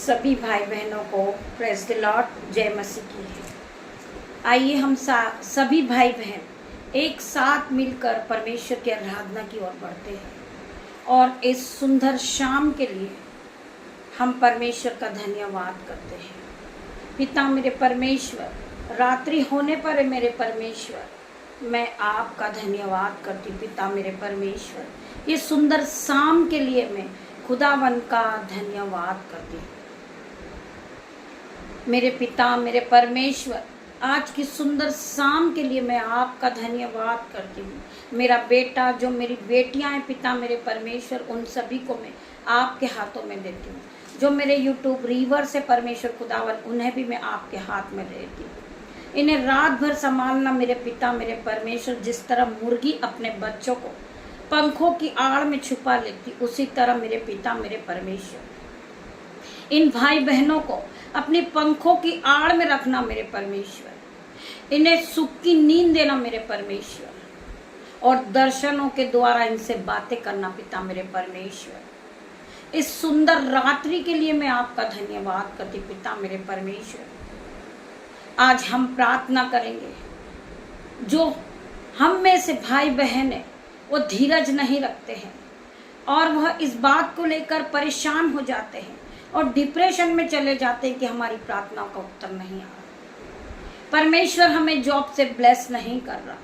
सभी भाई बहनों को प्रेज द लॉर्ड, जय मसीह की है। आइए हम सभी भाई बहन एक साथ मिलकर परमेश्वर की आराधना की ओर बढ़ते हैं और इस सुंदर शाम के लिए हम परमेश्वर का धन्यवाद करते हैं। पिता मेरे परमेश्वर, रात्रि होने पर मेरे परमेश्वर, मैं आपका धन्यवाद करती हूँ। पिता मेरे परमेश्वर, ये सुंदर शाम के लिए मैं खुदावन का धन्यवाद करती हूँ। मेरे पिता मेरे परमेश्वर, आज की सुंदर शाम के लिए मैं आपका धन्यवाद करती हूँ। मेरा बेटा, जो मेरी बेटियां हैं पिता मेरे परमेश्वर, उन सभी को मैं आपके हाथों में देती हूँ। जो मेरे यूट्यूब रीवर से परमेश्वर खुदावन, उन्हें भी मैं आपके हाथ में देती हूँ। इन्हें रात भर संभालना मेरे पिता मेरे परमेश्वर। जिस तरह मुर्गी अपने बच्चों को पंखों की आड़ में छुपा लेती, उसी तरह मेरे पिता मेरे परमेश्वर इन भाई बहनों को अपनी पंखों की आड़ में रखना मेरे परमेश्वर। इन्हें सुख की नींद देना मेरे परमेश्वर, और दर्शनों के द्वारा इनसे बातें करना पिता मेरे परमेश्वर। इस सुंदर रात्रि के लिए मैं आपका धन्यवाद करती पिता मेरे परमेश्वर। आज हम प्रार्थना करेंगे। जो हम में से भाई बहन है वो धीरज नहीं रखते हैं और वह इस बात को लेकर परेशान हो जाते हैं और डिप्रेशन में चले जाते हैं कि हमारी प्रार्थनाओं का उत्तर नहीं आ रहा। परमेश्वर हमें जॉब से ब्लेस नहीं कर रहा।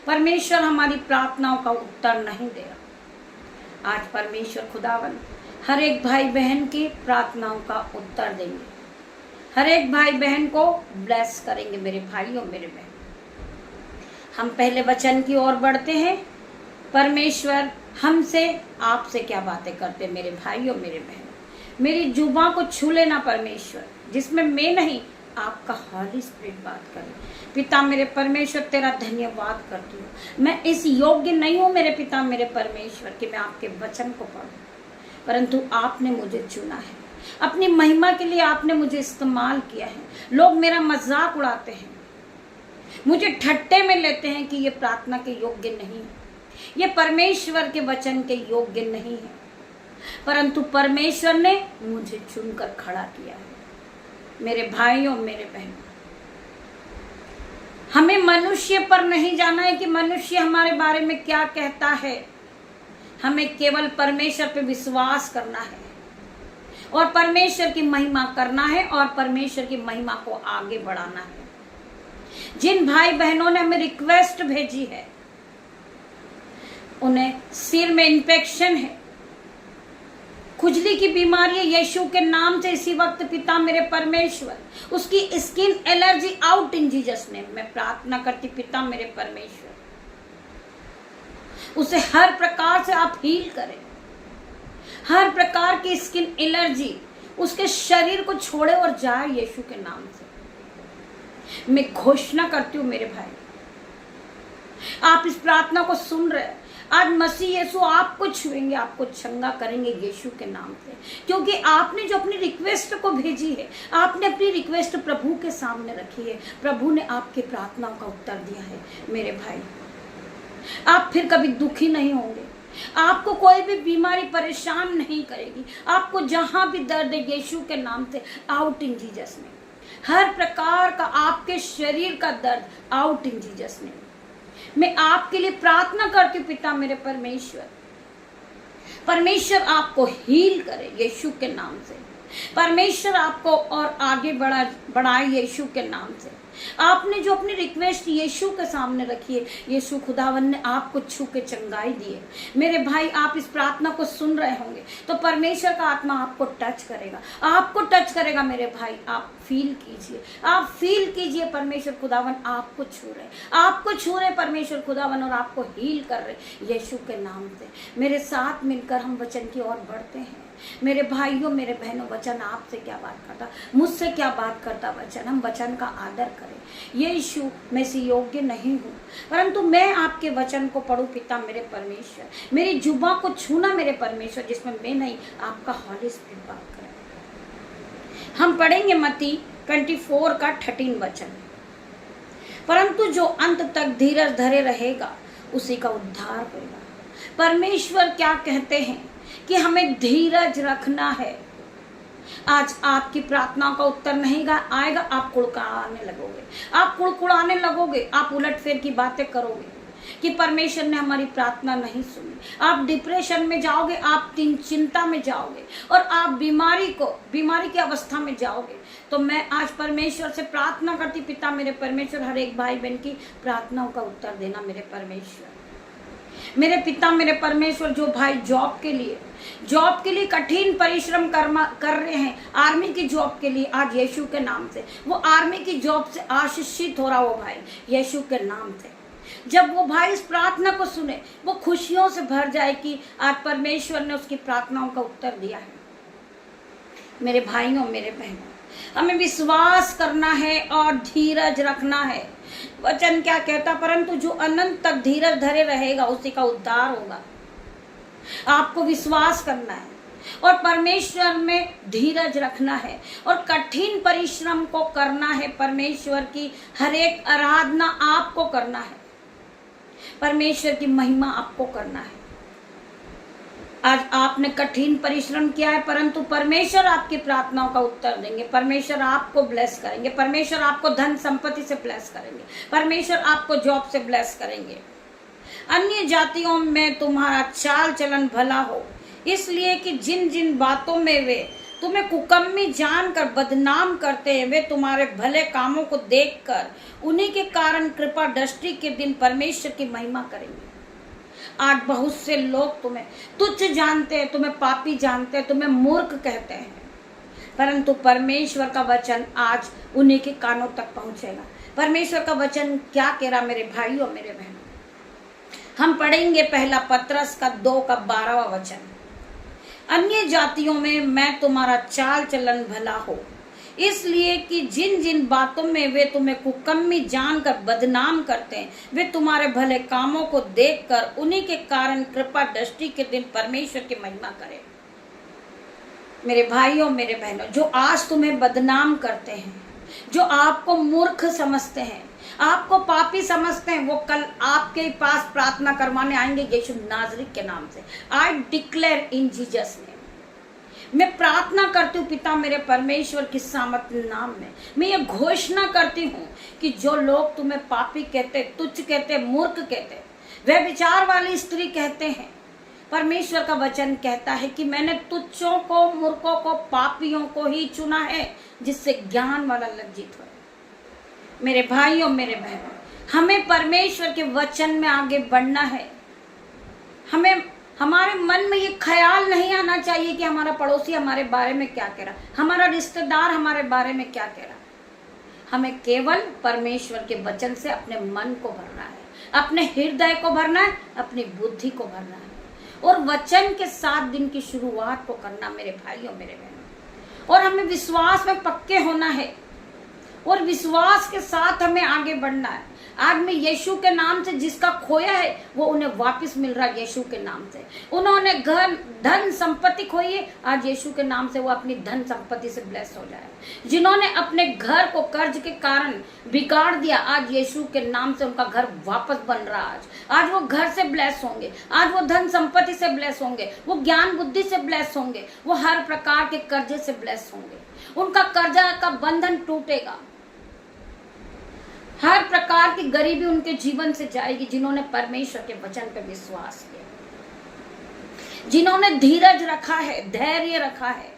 परमेश्वर हमारी प्रार्थनाओं का उत्तर नहीं दे रहा। आज परमेश्वर खुदावन हर एक भाई बहन की प्रार्थनाओं का उत्तर देंगे। हर एक भाई बहन को ब्लेस करेंगे। मेरे भाइयों मेरे बहन, हम पहले वचन की ओर बढ़ते हैं। परमेश्वर हमसे आपसे क्या बातें करते हैं मेरे भाइयों मेरे बहन। मेरी जुबान को छू लेना परमेश्वर, जिसमें मैं नहीं आपका हॉली स्पिरिट बात करे। पिता मेरे परमेश्वर, तेरा धन्यवाद करती हूँ। मैं इस योग्य नहीं हूँ मेरे पिता मेरे परमेश्वर कि मैं आपके वचन को पढ़ूं, परंतु आपने मुझे चुना है। अपनी महिमा के लिए आपने मुझे इस्तेमाल किया है। लोग मेरा मजाक उड़ाते हैं, मुझे ठट्टे में लेते हैं कि ये प्रार्थना के योग्य नहीं है, ये परमेश्वर के वचन के योग्य नहीं है, परंतु परमेश्वर ने मुझे चुनकर खड़ा किया है। मेरे भाइयों मेरे बहनों, हमें मनुष्य पर नहीं जाना है कि मनुष्य हमारे बारे में क्या कहता है। हमें केवल परमेश्वर पे विश्वास करना है और परमेश्वर की महिमा करना है और परमेश्वर की महिमा को आगे बढ़ाना है। जिन भाई बहनों ने हमें रिक्वेस्ट भेजी है, उन्हें सिर में इन्फेक्शन है, खुजली की बीमारी है, यीशु के नाम से इसी वक्त पिता मेरे परमेश्वर उसकी skin allergy out in Jesus name. मैं प्रार्थना करती पिता मेरे परमेश्वर, उसे हर प्रकार से आप हील करें। हर प्रकार की स्किन एलर्जी उसके शरीर को छोड़े और जाए यीशु के नाम से। मैं घोषणा करती हूँ मेरे भाई, आप इस प्रार्थना को सुन रहे हैं। आज मसीह यीशु आपको छुएंगे, आपको चंगा करेंगे यीशु के नाम से, क्योंकि आपने जो अपनी रिक्वेस्ट को भेजी है, आपने अपनी रिक्वेस्ट प्रभु के सामने रखी है। प्रभु ने आपकी प्रार्थनाओं का उत्तर दिया है। मेरे भाई, आप फिर कभी दुखी नहीं होंगे। आपको कोई भी बीमारी परेशान नहीं करेगी। आपको जहां भी दर्द है, यीशु के नाम से आउट इन जीसस नेम। हर प्रकार का आपके शरीर का दर्द आउट इन जीसस नेम। मैं आपके लिए प्रार्थना करती हूँ पिता मेरे परमेश्वर, परमेश्वर आपको हील करे यीशु के नाम से। परमेश्वर आपको और आगे बढ़ाए यीशु के नाम से। आपने जो अपनी रिक्वेस्ट यीशु के सामने रखी है, यीशु खुदावन ने आपको छू के चंगाई दी है। मेरे भाई, आप इस प्रार्थना को सुन रहे होंगे तो परमेश्वर का आत्मा आपको टच करेगा, आपको टच करेगा। मेरे भाई, आप फील कीजिए, आप फील कीजिए। परमेश्वर खुदावन आपको छू रहे, आपको छू रहे परमेश्वर खुदावन, और आपको हील कर रहे यीशु के नाम से। मेरे साथ मिलकर हम वचन की ओर बढ़ते हैं। मेरे भाइयों मेरे बहनों, वचन आपसे क्या बात करता, मुझसे क्या बात करता वचन। हम वचन का आदर करें। यीशु, मैं से योग्य नहीं हूँ, परंतु मैं आपके वचन को पढ़ूं पिता मेरे परमेश्वर। मेरी जुबां को छूना मेरे परमेश्वर, जिसमें मैं नहीं आपका हॉली स्पिरिट बात करे। हम पढ़ेंगे मत्ती 24 का 13 वचन। परंतु जो अंत तक धीरज धरे रहेगा उसी का उद्धार होगा। परमेश्वर क्या कहते हैं कि हमें धीरज रखना है। आज आपकी प्रार्थनाओं का उत्तर नहीं आएगा, आप कुड़कुड़ाने लगोगे, आप कुड़कुड़ाने लगोगे, आप उलटफेर की बातें करोगे कि परमेश्वर ने हमारी प्रार्थना नहीं सुनी। आप डिप्रेशन में जाओगे, आप चिंता में जाओगे और आप बीमारी की अवस्था में जाओगे। तो मैं आज परमेश्वर से प्रार्थना करती, पिता मेरे परमेश्वर, हर एक भाई बहन की प्रार्थनाओं का उत्तर देना मेरे परमेश्वर। मेरे पिता मेरे परमेश्वर, जो भाई जॉब के लिए कठिन परिश्रम कर रहे हैं, आर्मी की जॉब के लिए, आज यीशु के नाम से वो आर्मी की जॉब से आशीषित हो रहा हो भाई, यीशु के नाम से। जब वो भाई इस प्रार्थना को सुने, वो खुशियों से भर जाए कि आज परमेश्वर ने उसकी प्रार्थनाओं का उत्तर दिया है। मेरे भाइयों मेरे बहनों, हमें विश्वास करना है और धीरज रखना है। वचन क्या कहता, परंतु जो अनंत तक धीरज धरे रहेगा उसी का उद्धार होगा। आपको विश्वास करना है और परमेश्वर में धीरज रखना है और कठिन परिश्रम को करना है। परमेश्वर की हर एक आराधना आपको करना है, परमेश्वर की महिमा आपको करना है। आज आपने कठिन परिश्रम किया है, परंतु परमेश्वर आपकी प्रार्थनाओं का उत्तर देंगे। परमेश्वर आपको ब्लेस करेंगे, परमेश्वर आपको धन संपत्ति से ब्लेस करेंगे, परमेश्वर आपको जॉब से ब्लेस करेंगे। अन्य जातियों में तुम्हारा चाल चलन भला हो, इसलिए कि जिन जिन बातों में वे तुम्हें कुकम्मी जानकर बदनाम करते हैं, वे तुम्हारे भले कामों को देखकर उन्हीं के कारण कृपा दृष्टि के दिन परमेश्वर की महिमा करेंगे। आज बहुत से लोग तुम्हें तुच्छ जानते हैं, तुम्हें पापी जानते हैं, तुम्हें मूर्ख कहते हैं, परंतु परमेश्वर का वचन आज उन्हीं के कानों तक पहुंचेगा। परमेश्वर का वचन क्या कह रहा मेरे भाइयों मेरे बहनों, हम पढ़ेंगे पहला पत्रस का 2:12 वचन। अन्य जातियों में मैं तुम्हारा चाल चलन भला हो, इसलिए कि जिन जिन बातों में वे तुम्हें कुकम्मी जानकर बदनाम करते हैं, वे तुम्हारे भले कामों को देखकर उन्हीं के कारण कृपा दृष्टि के दिन परमेश्वर की महिमा करें। मेरे भाइयों मेरे बहनों, जो आज तुम्हें बदनाम करते हैं, जो आपको मूर्ख समझते हैं, आपको पापी समझते हैं, वो कल आपके पास प्रार्थना करवाने आएंगे यीशु नाज़री के नाम से। I declare in Jesus name, मैं प्रार्थना करती हूँ पिता मेरे परमेश्वर की सामर्थ्य नाम में, मैं ये घोषणा करती हूँ कि जो लोग तुम्हें पापी कहते, तुच्छ कहते, मूर्ख कहते, वे विचार वाली स्त्री कहते हैं, परमेश्वर का वचन कहता है कि मैंने तुच्छों को, मूर्खों को, पापियों को ही चुना है, जिससे ज्ञान वाला लज्जित हो। मेरे भाइयों मेरे बहनों, हमें परमेश्वर के वचन में आगे बढ़ना है। हमें हमारे मन में ये ख्याल नहीं आना चाहिए कि हमारा पड़ोसी हमारे बारे में क्या कह रहा, हमारा रिश्तेदार हमारे बारे में क्या कह रहा। हमें केवल परमेश्वर के वचन से अपने मन को भरना है, अपने हृदय को भरना है, अपनी बुद्धि को भरना है और वचन के साथ दिन की शुरुआत को करना मेरे भाइयों मेरे बहनों। और हमें विश्वास में पक्के होना है और विश्वास के साथ हमें आगे बढ़ना है। आज में यीशु के नाम से जिसका खोया है वो उन्हें वापस मिल रहा है यीशु के नाम से। उन्होंने घर धन संपत्ति खोई है, आज यीशु के नाम से वो अपनी धन संपत्ति से ब्लेस हो जाए। जिन्होंने अपने घर को कर्ज के कारण बिगाड़ दिया, आज यीशु के नाम से उनका घर वापस बन रहा है। आज वो घर से ब्लेस होंगे, आज वो धन संपत्ति से ब्लेस होंगे, वो ज्ञान बुद्धि से ब्लेस होंगे, वो हर प्रकार के कर्जे से ब्लेस होंगे। उनका कर्जा का बंधन टूटेगा, हर प्रकार की गरीबी उनके जीवन से जाएगी। जिन्होंने परमेश्वर के वचन पर विश्वास किया, जिन्होंने धीरज रखा है, धैर्य रखा है,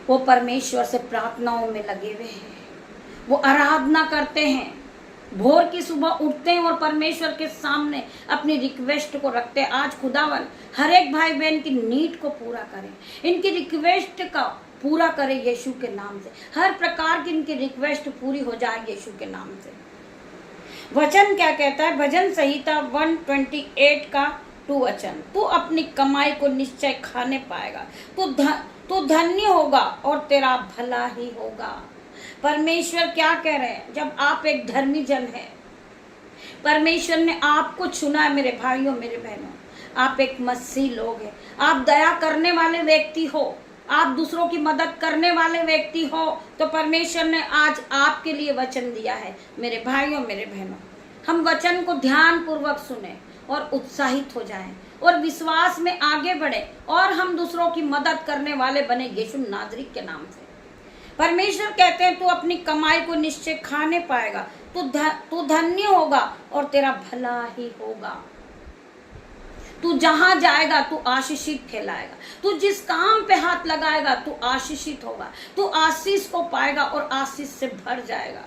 वो परमेश्वर से प्रार्थनाओं में लगे हुए हैं, वो आराधना करते हैं, भोर की सुबह उठते हैं और परमेश्वर के सामने अपनी रिक्वेस्ट को रखते हैं। आज खुदावन हर एक भाई बहन की नीड को पूरा करें, इनकी रिक्वेस्ट का पूरा करे यीशु के नाम से। हर प्रकार की इनकी रिक्वेस्ट पूरी हो जाए यीशु के नाम से। वचन क्या कहता है, भजन संहिता 128 का 2 वचन, तू अपनी कमाई को निश्चय खाने पाएगा, तू धन्य होगा और तेरा भला ही होगा। परमेश्वर क्या कह रहे हैं, जब आप एक धर्मी जन है, परमेश्वर ने आपको चुना है मेरे भाइयों मेरे बहनों, आप एक मसीह लोग हैं, आप दया करने वाले व्यक्ति हो, आप दूसरों की मदद करने वाले व्यक्ति हो, तो परमेश्वर ने आज आपके लिए वचन दिया है। मेरे भाइयों मेरे बहनों, हम वचन को ध्यान पूर्वक सुने और उत्साहित हो जाएं और विश्वास में आगे बढ़े और हम दूसरों की मदद करने वाले बने यीशु नाज़री के नाम से। परमेश्वर कहते हैं तू अपनी कमाई को निश्चय खाने पाएगा, तू धन्य होगा और तेरा भला ही होगा। तू जहां जाएगा तू आशीषित कहलाएगा, तू जिस काम पे हाथ लगाएगा तू आशीषित होगा, तू आशीष को पाएगा और आशीष से भर जाएगा।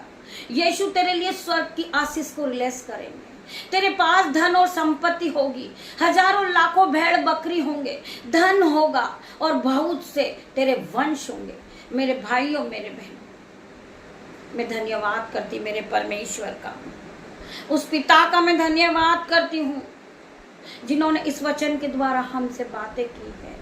यीशु तेरे लिए स्वर्ग की आशीष को रिलीज करेंगे। तेरे पास धन और संपत्ति होगी, हजारों लाखों भेड़ बकरी होंगे, धन होगा और बहुत से तेरे वंश होंगे। मेरे भाइयों मेरे बहनों, मैं धन्यवाद करती मेरे परमेश्वर का, उस पिता का मैं धन्यवाद करती हूँ जिन्होंने इस वचन के द्वारा हमसे बातें की है।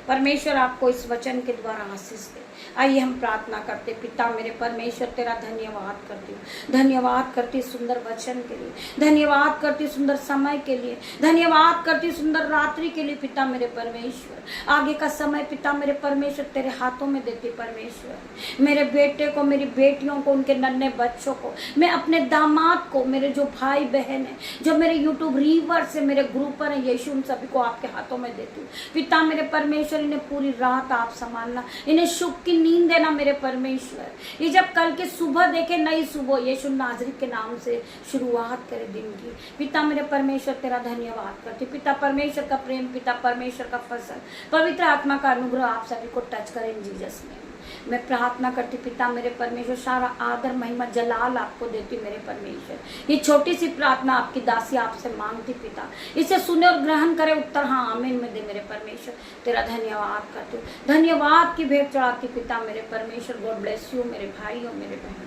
परमेश्वर आपको इस वचन के द्वारा आशीष दे। आइए हम प्रार्थना करते। पिता मेरे परमेश्वर तेरा धन्यवाद करती हूँ, धन्यवाद करती सुंदर वचन के लिए, धन्यवाद करती सुंदर समय के लिए, धन्यवाद करती सुंदर रात्रि के लिए। पिता मेरे परमेश्वर आगे का समय पिता मेरे परमेश्वर तेरे हाथों में देती। परमेश्वर मेरे बेटे को, मेरी बेटियों को, उनके नन्हे बच्चों को, मैं अपने दामाद को, मेरे जो भाई बहन है, जो मेरे यूट्यूब रीवर से मेरे ग्रुपर है यीशु, उन सभी को आपके हाथों में देती हूँ। पिता मेरे परमेश्वर इन्हें पूरी रात आप संभालना, इन्हें सुख की नींद देना मेरे परमेश्वर। ये जब कल की सुबह देखे नई सुबह यीशु नाज़री के नाम से शुरुआत करे दिन की। पिता मेरे परमेश्वर तेरा धन्यवाद करती। पिता परमेश्वर का प्रेम, पिता परमेश्वर का फसल, पवित्र आत्मा का अनुग्रह आप सभी को टच करे इन जीसस नेम। मैं प्रार्थना करती पिता मेरे परमेश्वर, सारा आदर महिमा जलाल आपको देती मेरे परमेश्वर। ये छोटी सी प्रार्थना आपकी दासी आपसे मांगती पिता, इसे सुने और ग्रहण करे, उत्तर हाँ आमीन में दे मेरे परमेश्वर। तेरा धन्यवाद करती हूँ, धन्यवाद की भेंट चढ़ाती पिता मेरे परमेश्वर। गॉड ब्लेस यू मेरे भाई और मेरे बहनों।